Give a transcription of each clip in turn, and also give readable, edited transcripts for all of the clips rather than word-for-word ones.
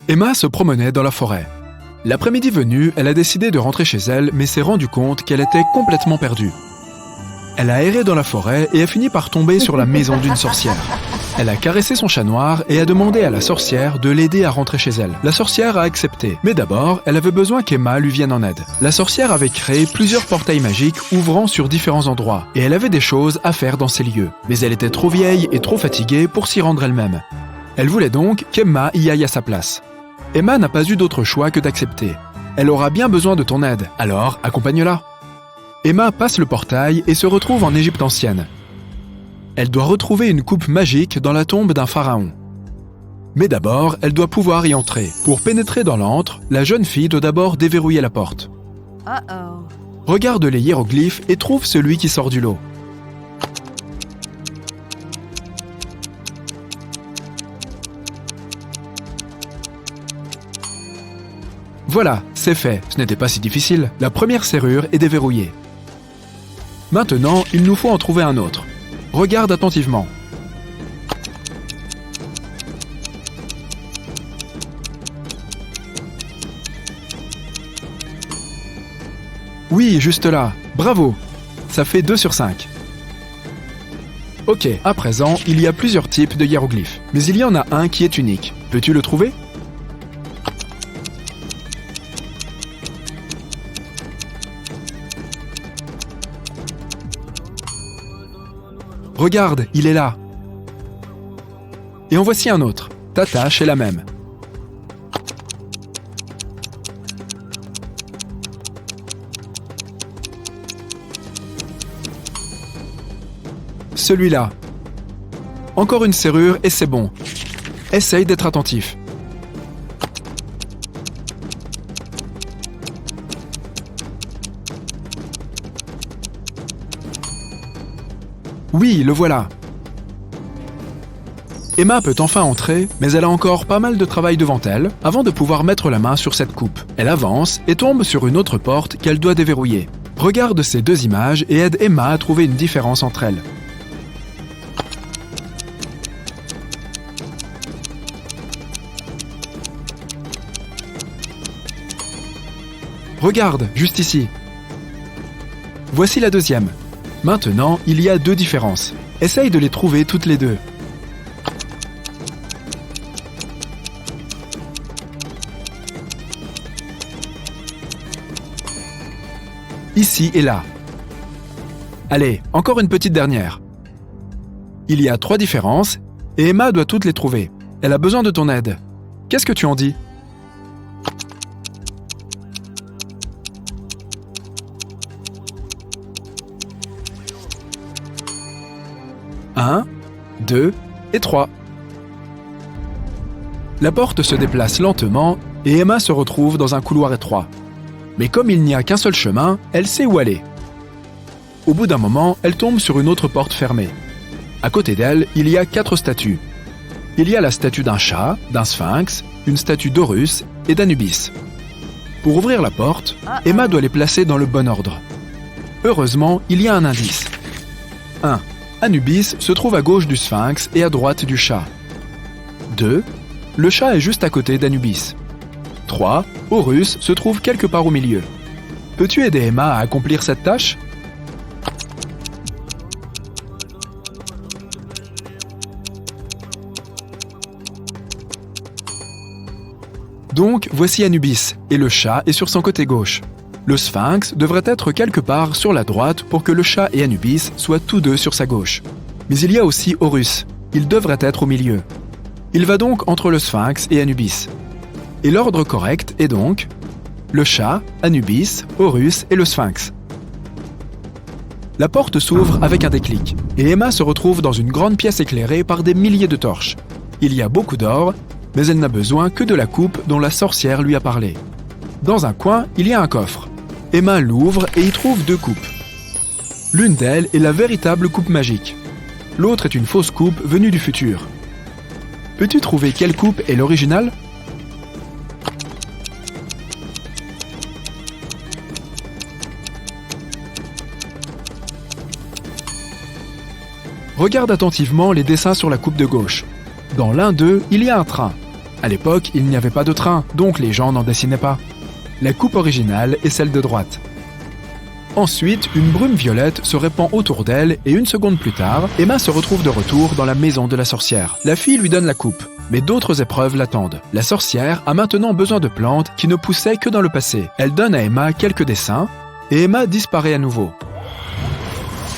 Emma se promenait dans la forêt. L'après-midi venu, elle a décidé de rentrer chez elle, mais s'est rendue compte qu'elle était complètement perdue. Elle a erré dans la forêt et a fini par tomber sur la maison d'une sorcière. Elle a caressé son chat noir et a demandé à la sorcière de l'aider à rentrer chez elle. La sorcière a accepté, mais d'abord, elle avait besoin qu'Emma lui vienne en aide. La sorcière avait créé plusieurs portails magiques ouvrant sur différents endroits, et elle avait des choses à faire dans ces lieux. Mais elle était trop vieille et trop fatiguée pour s'y rendre elle-même. Elle voulait donc qu'Emma y aille à sa place. Emma n'a pas eu d'autre choix que d'accepter. Elle aura bien besoin de ton aide, alors accompagne-la. Emma passe le portail et se retrouve en Égypte ancienne. Elle doit retrouver une coupe magique dans la tombe d'un pharaon. Mais d'abord, elle doit pouvoir y entrer. Pour pénétrer dans l'antre, la jeune fille doit d'abord déverrouiller la porte. Regarde les hiéroglyphes et trouve celui qui sort du lot. Voilà, c'est fait, ce n'était pas si difficile. La première serrure est déverrouillée. Maintenant, il nous faut en trouver un autre. Regarde attentivement. Oui, juste là. Bravo. Ça fait 2 sur 5. Ok, à présent, il y a plusieurs types de hiéroglyphes. Mais il y en a un qui est unique. Peux-tu le trouver ? Regarde, il est là. Et en voici un autre. Ta tâche est la même. Celui-là. Encore une serrure et c'est bon. Essaye d'être attentif. Oui, le voilà. Emma peut enfin entrer, mais elle a encore pas mal de travail devant elle avant de pouvoir mettre la main sur cette coupe. Elle avance et tombe sur une autre porte qu'elle doit déverrouiller. Regarde ces 2 images et aide Emma à trouver une différence entre elles. Regarde, juste ici. Voici la deuxième. Maintenant, il y a 2 différences. Essaye de les trouver toutes les 2. Ici et là. Allez, encore une petite dernière. Il y a 3 différences, et Emma doit toutes les trouver. Elle a besoin de ton aide. Qu'est-ce que tu en dis ? 1, 2 et 3. La porte se déplace lentement et Emma se retrouve dans un couloir étroit. Mais comme il n'y a qu'un seul chemin, elle sait où aller. Au bout d'un moment, elle tombe sur une autre porte fermée. À côté d'elle, il y a 4 statues. Il y a la statue d'un chat, d'un sphinx, une statue d'Horus et d'Anubis. Pour ouvrir la porte, Emma doit les placer dans le bon ordre. Heureusement, il y a un indice. 1. Anubis se trouve à gauche du sphinx et à droite du chat. 2. Le chat est juste à côté d'Anubis. 3. Horus se trouve quelque part au milieu. Peux-tu aider Emma à accomplir cette tâche ? Donc, voici Anubis, et le chat est sur son côté gauche. Le sphinx devrait être quelque part sur la droite pour que le chat et Anubis soient tous 2 sur sa gauche. Mais il y a aussi Horus, il devrait être au milieu. Il va donc entre le sphinx et Anubis. Et l'ordre correct est donc le chat, Anubis, Horus et le sphinx. La porte s'ouvre avec un déclic, et Emma se retrouve dans une grande pièce éclairée par des milliers de torches. Il y a beaucoup d'or, mais elle n'a besoin que de la coupe dont la sorcière lui a parlé. Dans un coin, il y a un coffre. Emma l'ouvre et y trouve 2 coupes. L'une d'elles est la véritable coupe magique. L'autre est une fausse coupe venue du futur. Peux-tu trouver quelle coupe est l'original ? Regarde attentivement les dessins sur la coupe de gauche. Dans l'un d'eux, il y a un train. À l'époque, il n'y avait pas de train, donc les gens n'en dessinaient pas. La coupe originale est celle de droite. Ensuite, une brume violette se répand autour d'elle et une seconde plus tard, Emma se retrouve de retour dans la maison de la sorcière. La fille lui donne la coupe, mais d'autres épreuves l'attendent. La sorcière a maintenant besoin de plantes qui ne poussaient que dans le passé. Elle donne à Emma quelques dessins et Emma disparaît à nouveau.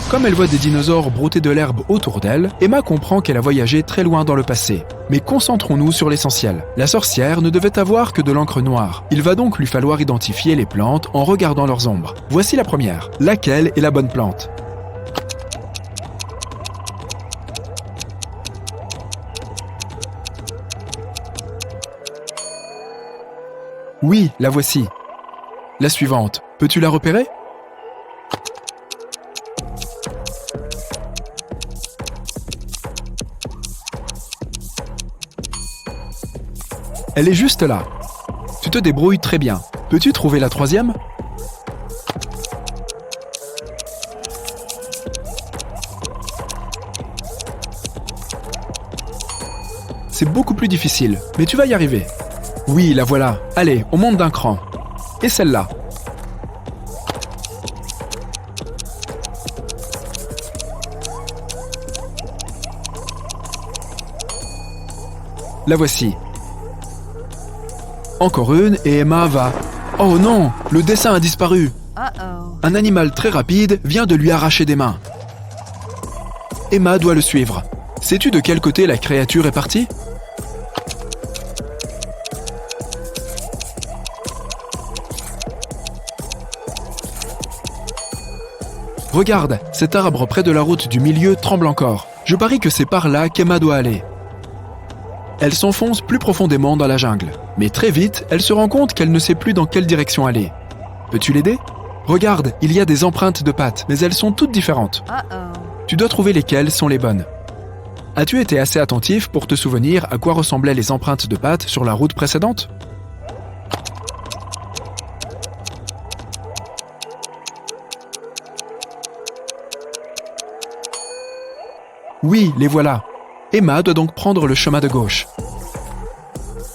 Comme elle voit des dinosaures brouter de l'herbe autour d'elle, Emma comprend qu'elle a voyagé très loin dans le passé. Mais concentrons-nous sur l'essentiel. La sorcière ne devait avoir que de l'encre noire. Il va donc lui falloir identifier les plantes en regardant leurs ombres. Voici la première. Laquelle est la bonne plante? Oui, la voici. La suivante. Peux-tu la repérer? Elle est juste là. Tu te débrouilles très bien. Peux-tu trouver la troisième? C'est beaucoup plus difficile, mais tu vas y arriver. Oui, la voilà. Allez, on monte d'un cran. Et celle-là. La voici. Encore une et Emma va... Oh non, le dessin a disparu. Un animal très rapide vient de lui arracher des mains. Emma doit le suivre. Sais-tu de quel côté la créature est partie? Regarde, cet arbre près de la route du milieu tremble encore. Je parie que c'est par là qu'Emma doit aller. Elle s'enfonce plus profondément dans la jungle. Mais très vite, elle se rend compte qu'elle ne sait plus dans quelle direction aller. Peux-tu l'aider? Regarde, il y a des empreintes de pattes, mais elles sont toutes différentes. Tu dois trouver lesquelles sont les bonnes. As-tu été assez attentif pour te souvenir à quoi ressemblaient les empreintes de pattes sur la route précédente? Oui, les voilà. Emma doit donc prendre le chemin de gauche.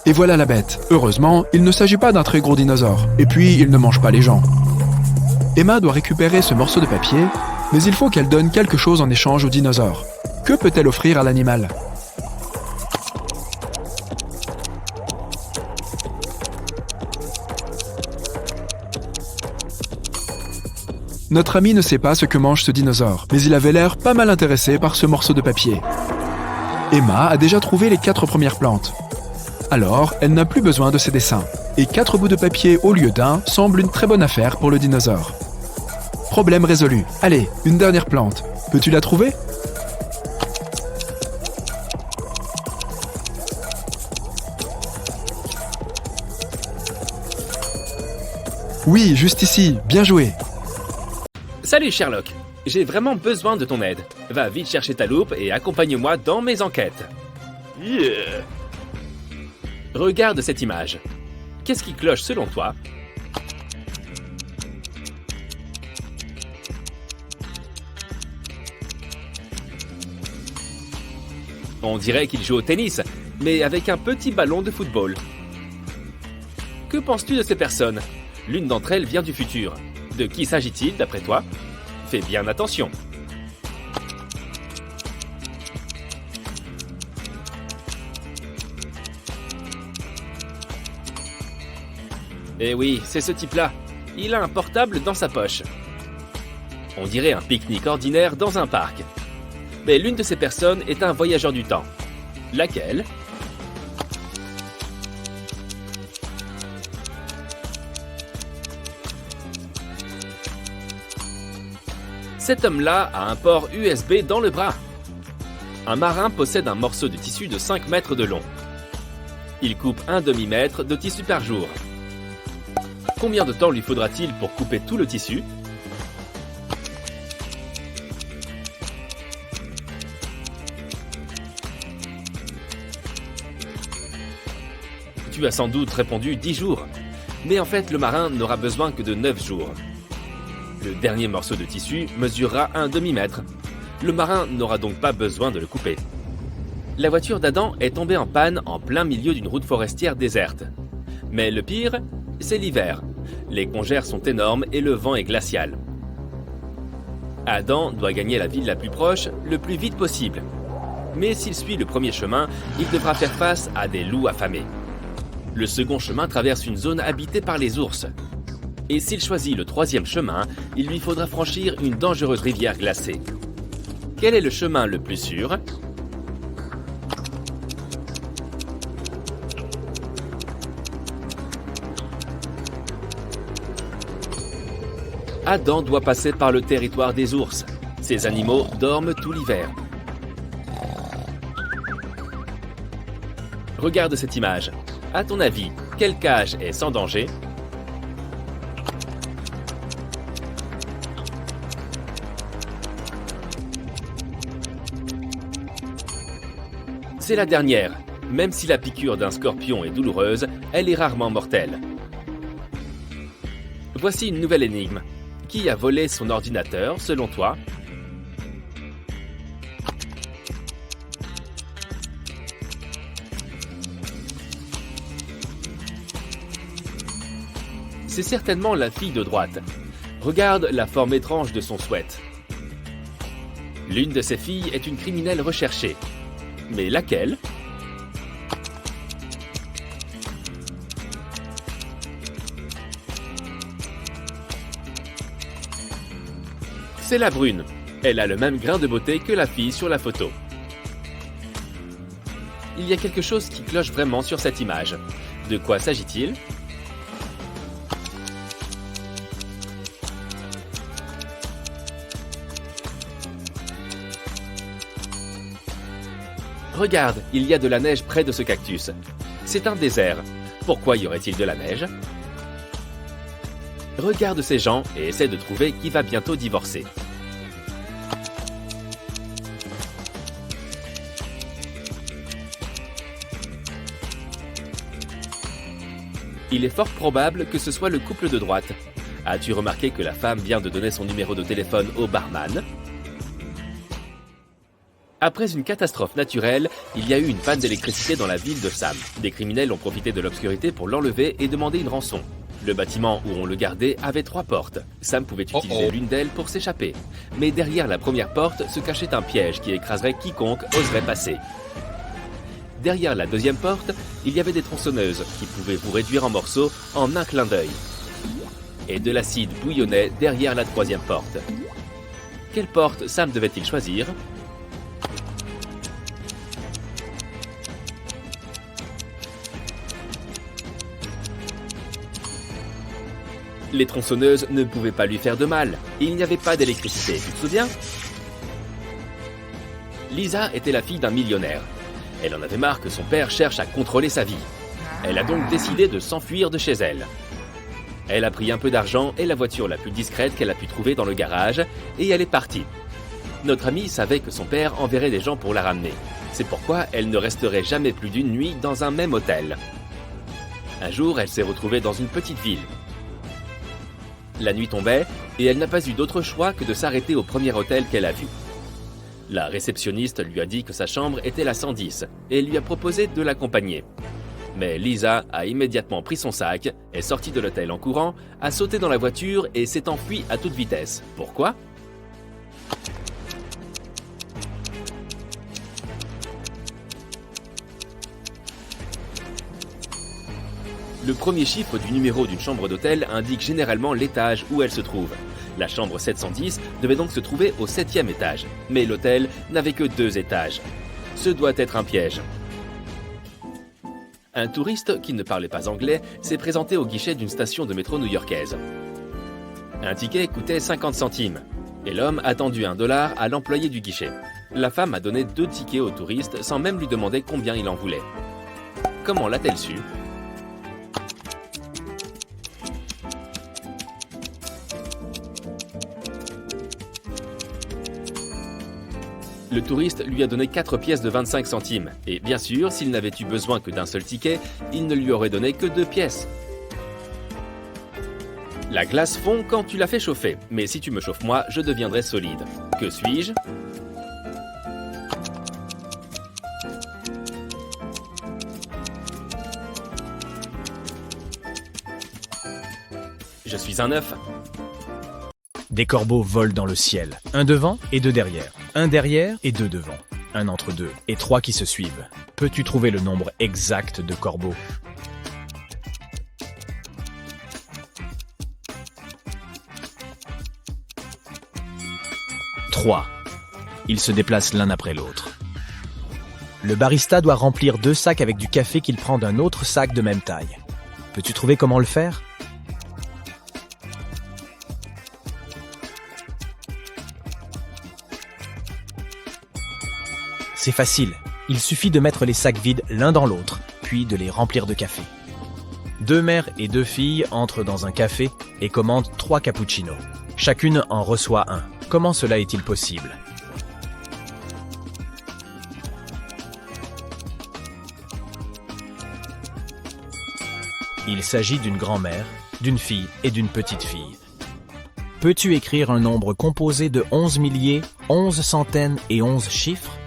Et voilà la bête. Heureusement, il ne s'agit pas d'un très gros dinosaure. Et puis, il ne mange pas les gens. Emma doit récupérer ce morceau de papier, mais il faut qu'elle donne quelque chose en échange au dinosaure. Que peut-elle offrir à l'animal? Notre ami ne sait pas ce que mange ce dinosaure, mais il avait l'air pas mal intéressé par ce morceau de papier. Emma a déjà trouvé les 4 premières plantes. Alors, elle n'a plus besoin de ses dessins. Et 4 bouts de papier au lieu d'un semble une très bonne affaire pour le dinosaure. Problème résolu. Allez, une dernière plante. Peux-tu la trouver? Oui, juste ici. Bien joué. Salut Sherlock, j'ai vraiment besoin de ton aide. Va vite chercher ta loupe et accompagne-moi dans mes enquêtes. Yeah. Regarde cette image. Qu'est-ce qui cloche selon toi? On dirait qu'il joue au tennis, mais avec un petit ballon de football. Que penses-tu de ces personnes? L'une d'entre elles vient du futur. De qui s'agit-il d'après toi? Fais bien attention. Eh oui, c'est ce type-là. Il a un portable dans sa poche. On dirait un pique-nique ordinaire dans un parc. Mais l'une de ces personnes est un voyageur du temps. Laquelle? Cet homme-là a un port USB dans le bras. Un marin possède un morceau de tissu de 5 mètres de long. Il coupe un demi-mètre de tissu par jour. Combien de temps lui faudra-t-il pour couper tout le tissu? Tu as sans doute répondu 10 jours. Mais en fait, le marin n'aura besoin que de 9 jours. Le dernier morceau de tissu mesurera un demi-mètre. Le marin n'aura donc pas besoin de le couper. La voiture d'Adam est tombée en panne en plein milieu d'une route forestière déserte. Mais le pire, c'est l'hiver. Les congères sont énormes et le vent est glacial. Adam doit gagner la ville la plus proche le plus vite possible. Mais s'il suit le premier chemin, il devra faire face à des loups affamés. Le second chemin traverse une zone habitée par les ours. Et s'il choisit le troisième chemin, il lui faudra franchir une dangereuse rivière glacée. Quel est le chemin le plus sûr ? Adam doit passer par le territoire des ours. Ces animaux dorment tout l'hiver. Regarde cette image. À ton avis, quelle cage est sans danger ? C'est la dernière. Même si la piqûre d'un scorpion est douloureuse, elle est rarement mortelle. Voici une nouvelle énigme. Qui a volé son ordinateur, selon toi ? C'est certainement la fille de droite. Regarde la forme étrange de son sweat. L'une de ces filles est une criminelle recherchée. Mais laquelle ? C'est la brune. Elle a le même grain de beauté que la fille sur la photo. Il y a quelque chose qui cloche vraiment sur cette image. De quoi s'agit-il ? Regarde, il y a de la neige près de ce cactus. C'est un désert. Pourquoi y aurait-il de la neige ? Regarde ces gens et essaie de trouver qui va bientôt divorcer. Il est fort probable que ce soit le couple de droite. As-tu remarqué que la femme vient de donner son numéro de téléphone au barman ? Après une catastrophe naturelle, il y a eu une panne d'électricité dans la ville de Sam. Des criminels ont profité de l'obscurité pour l'enlever et demander une rançon. Le bâtiment où on le gardait avait 3 portes. Sam pouvait utiliser l'une d'elles pour s'échapper. Mais derrière la première porte se cachait un piège qui écraserait quiconque oserait passer. Derrière la deuxième porte, il y avait des tronçonneuses qui pouvaient vous réduire en morceaux en un clin d'œil. Et de l'acide bouillonnait derrière la troisième porte. Quelle porte Sam devait-il choisir ? Les tronçonneuses ne pouvaient pas lui faire de mal, et il n'y avait pas d'électricité, tu te souviens ? Lisa était la fille d'un millionnaire. Elle en avait marre que son père cherche à contrôler sa vie. Elle a donc décidé de s'enfuir de chez elle. Elle a pris un peu d'argent et la voiture la plus discrète qu'elle a pu trouver dans le garage, et elle est partie. Notre amie savait que son père enverrait des gens pour la ramener. C'est pourquoi elle ne resterait jamais plus d'une nuit dans un même hôtel. Un jour, elle s'est retrouvée dans une petite ville. La nuit tombait et elle n'a pas eu d'autre choix que de s'arrêter au premier hôtel qu'elle a vu. La réceptionniste lui a dit que sa chambre était la 110 et lui a proposé de l'accompagner. Mais Lisa a immédiatement pris son sac, est sortie de l'hôtel en courant, a sauté dans la voiture et s'est enfuie à toute vitesse. Pourquoi ? Le premier chiffre du numéro d'une chambre d'hôtel indique généralement l'étage où elle se trouve. La chambre 710 devait donc se trouver au 7e étage, mais l'hôtel n'avait que 2 étages. Ce doit être un piège. Un touriste qui ne parlait pas anglais s'est présenté au guichet d'une station de métro new-yorkaise. Un ticket coûtait 50 centimes, et l'homme a tendu $1 à l'employé du guichet. La femme a donné 2 tickets au touriste sans même lui demander combien il en voulait. Comment l'a-t-elle su ? Le touriste lui a donné 4 pièces de 25 centimes. Et bien sûr, s'il n'avait eu besoin que d'un seul ticket, il ne lui aurait donné que 2 pièces. La glace fond quand tu la fais chauffer. Mais si tu me chauffes moi, je deviendrai solide. Que suis-je ? Je suis un œuf. Des corbeaux volent dans le ciel. Un devant et deux derrière. Un derrière et deux devant. Un entre deux et trois qui se suivent. Peux-tu trouver le nombre exact de corbeaux? Trois. Ils se déplacent l'un après l'autre. Le barista doit remplir 2 sacs avec du café qu'il prend d'un autre sac de même taille. Peux-tu trouver comment le faire? C'est facile. Il suffit de mettre les sacs vides l'un dans l'autre, puis de les remplir de café. 2 mères et 2 filles entrent dans un café et commandent 3 cappuccinos. Chacune en reçoit un. Comment cela est-il possible? Il s'agit d'une grand-mère, d'une fille et d'une petite fille. Peux-tu écrire un nombre composé de 11 milliers, 11 centaines et 11 chiffres?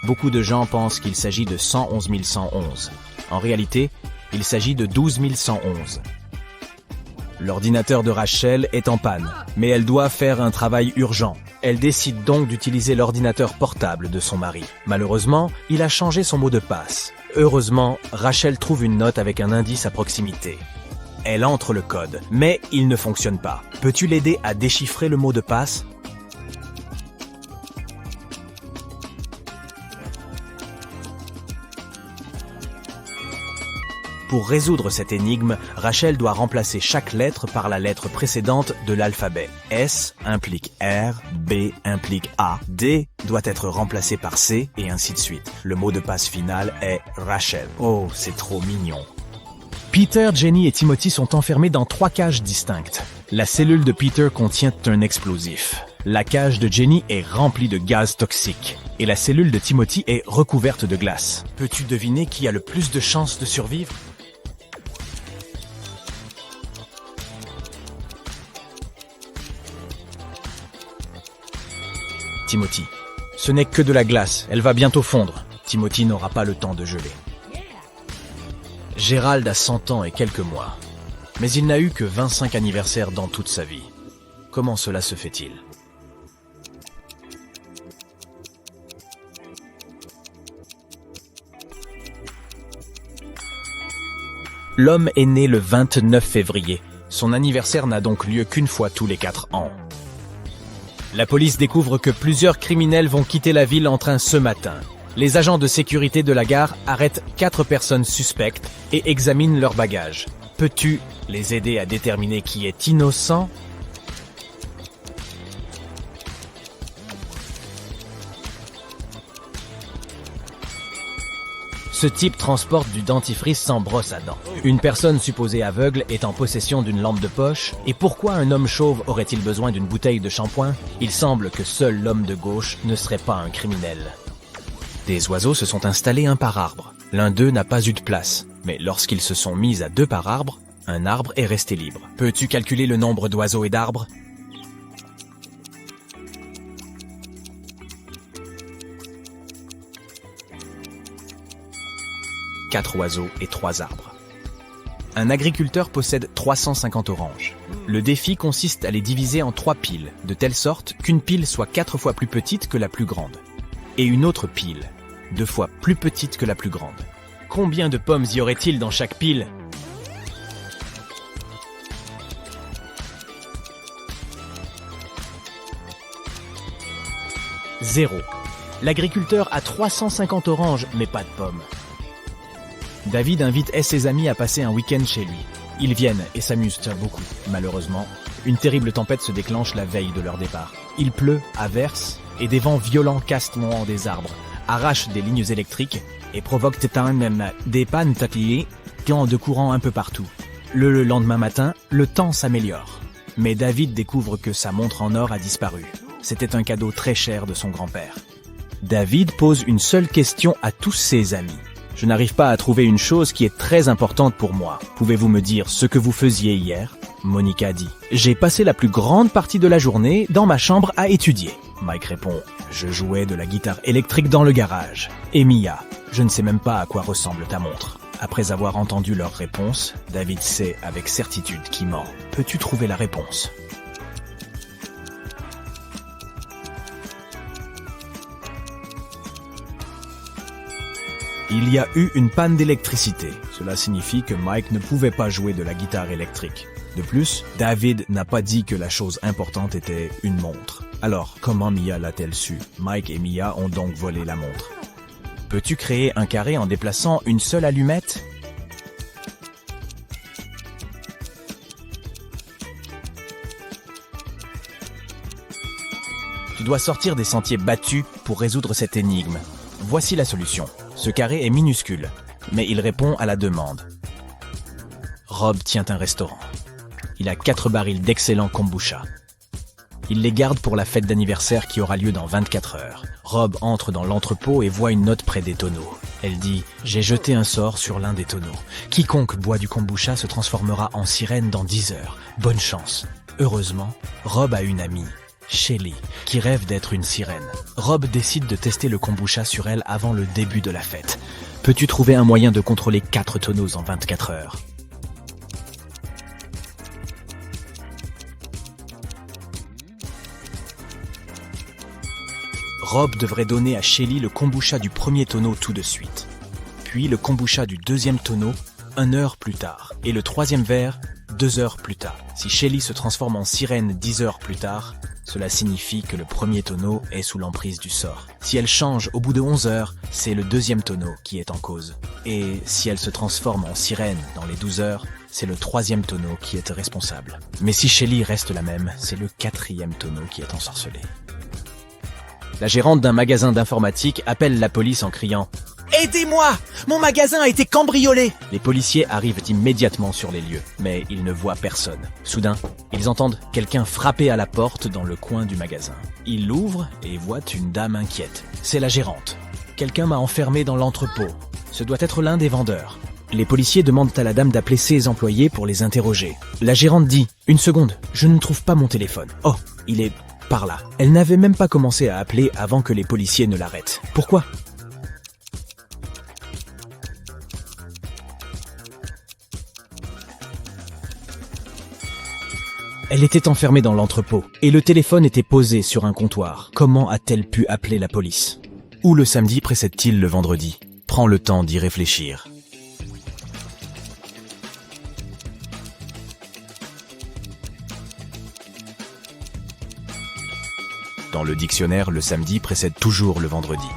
Beaucoup de gens pensent qu'il s'agit de 111 111. En réalité, il s'agit de 12 111. L'ordinateur de Rachel est en panne, mais elle doit faire un travail urgent. Elle décide donc d'utiliser l'ordinateur portable de son mari. Malheureusement, il a changé son mot de passe. Heureusement, Rachel trouve une note avec un indice à proximité. Elle entre le code, mais il ne fonctionne pas. Peux-tu l'aider à déchiffrer le mot de passe? Pour résoudre cette énigme, Rachel doit remplacer chaque lettre par la lettre précédente de l'alphabet. S implique R, B implique A, D doit être remplacé par C, et ainsi de suite. Le mot de passe final est Rachel. Oh, c'est trop mignon. Peter, Jenny et Timothy sont enfermés dans 3 cages distinctes. La cellule de Peter contient un explosif. La cage de Jenny est remplie de gaz toxique. Et la cellule de Timothy est recouverte de glace. Peux-tu deviner qui a le plus de chances de survivre? Timothy. Ce n'est que de la glace, elle va bientôt fondre. Timothy n'aura pas le temps de geler. Gérald a 100 ans et quelques mois. Mais il n'a eu que 25 anniversaires dans toute sa vie. Comment cela se fait-il? L'homme est né le 29 février. Son anniversaire n'a donc lieu qu'une fois tous les 4 ans. La police découvre que plusieurs criminels vont quitter la ville en train ce matin. Les agents de sécurité de la gare arrêtent 4 personnes suspectes et examinent leurs bagages. Peux-tu les aider à déterminer qui est innocent? Ce type transporte du dentifrice sans brosse à dents. Une personne supposée aveugle est en possession d'une lampe de poche. Et pourquoi un homme chauve aurait-il besoin d'une bouteille de shampoing? Il semble que seul l'homme de gauche ne serait pas un criminel. Des oiseaux se sont installés un par arbre. L'un d'eux n'a pas eu de place. Mais lorsqu'ils se sont mis à 2 par arbre, un arbre est resté libre. Peux-tu calculer le nombre d'oiseaux et d'arbres? Quatre oiseaux et 3 arbres. Un agriculteur possède 350 oranges. Le défi consiste à les diviser en 3 piles, de telle sorte qu'une pile soit 4 fois plus petite que la plus grande, et une autre pile, 2 fois plus petite que la plus grande. Combien de pommes y aurait-il dans chaque pile? Zéro. L'agriculteur a 350 oranges, mais pas de pommes. David invite ses amis à passer un week-end chez lui. Ils viennent et s'amusent beaucoup. Malheureusement, une terrible tempête se déclenche la veille de leur départ. Il pleut, averse, et des vents violents cassent en des arbres, arrachent des lignes électriques et provoquent même des pannes de courant un peu partout. Le lendemain matin, le temps s'améliore. Mais David découvre que sa montre en or a disparu. C'était un cadeau très cher de son grand-père. David pose une seule question à tous ses amis. Je n'arrive pas à trouver une chose qui est très importante pour moi. Pouvez-vous me dire ce que vous faisiez hier? Monica dit. J'ai passé la plus grande partie de la journée dans ma chambre à étudier. Mike répond. Je jouais de la guitare électrique dans le garage. Et Mia, je ne sais même pas à quoi ressemble ta montre. Après avoir entendu leur réponse, David sait avec certitude qui ment. Peux-tu trouver la réponse? Il y a eu une panne d'électricité. Cela signifie que Mike ne pouvait pas jouer de la guitare électrique. De plus, David n'a pas dit que la chose importante était une montre. Alors, comment Mia l'a-t-elle su? Mike et Mia ont donc volé la montre. Peux-tu créer un carré en déplaçant une seule allumette? Tu dois sortir des sentiers battus pour résoudre cette énigme. Voici la solution. Ce carré est minuscule, mais il répond à la demande. Rob tient un restaurant. Il a 4 barils d'excellent kombucha. Il les garde pour la fête d'anniversaire qui aura lieu dans 24 heures. Rob entre dans l'entrepôt et voit une note près des tonneaux. Elle dit « J'ai jeté un sort sur l'un des tonneaux. Quiconque boit du kombucha se transformera en sirène dans 10 heures. Bonne chance. » Heureusement, Rob a une amie, Shelly, qui rêve d'être une sirène. Rob décide de tester le kombucha sur elle avant le début de la fête. Peux-tu trouver un moyen de contrôler 4 tonneaux en 24 heures? Rob devrait donner à Shelly le kombucha du premier tonneau tout de suite. Puis le kombucha du deuxième tonneau, 1 heure plus tard. Et le troisième verre, 2 heures plus tard. Si Shelly se transforme en sirène 10 heures plus tard, cela signifie que le premier tonneau est sous l'emprise du sort. Si elle change au bout de 11 heures, c'est le deuxième tonneau qui est en cause. Et si elle se transforme en sirène dans les 12 heures, c'est le troisième tonneau qui est responsable. Mais si Shelly reste la même, c'est le 4e tonneau qui est ensorcelé. La gérante d'un magasin d'informatique appelle la police en criant « Aidez-moi! Mon magasin a été cambriolé !» Les policiers arrivent immédiatement sur les lieux, mais ils ne voient personne. Soudain, ils entendent quelqu'un frapper à la porte dans le coin du magasin. Ils l'ouvrent et voient une dame inquiète. C'est la gérante. « Quelqu'un m'a enfermé dans l'entrepôt. Ce doit être l'un des vendeurs. » Les policiers demandent à la dame d'appeler ses employés pour les interroger. La gérante dit « Une seconde, je ne trouve pas mon téléphone. Oh, il est par là. » Elle n'avait même pas commencé à appeler avant que les policiers ne l'arrêtent. Pourquoi ? Elle était enfermée dans l'entrepôt et le téléphone était posé sur un comptoir. Comment a-t-elle pu appeler la police? Où le samedi précède-t-il le vendredi? Prends le temps d'y réfléchir. Dans le dictionnaire, le samedi précède toujours le vendredi.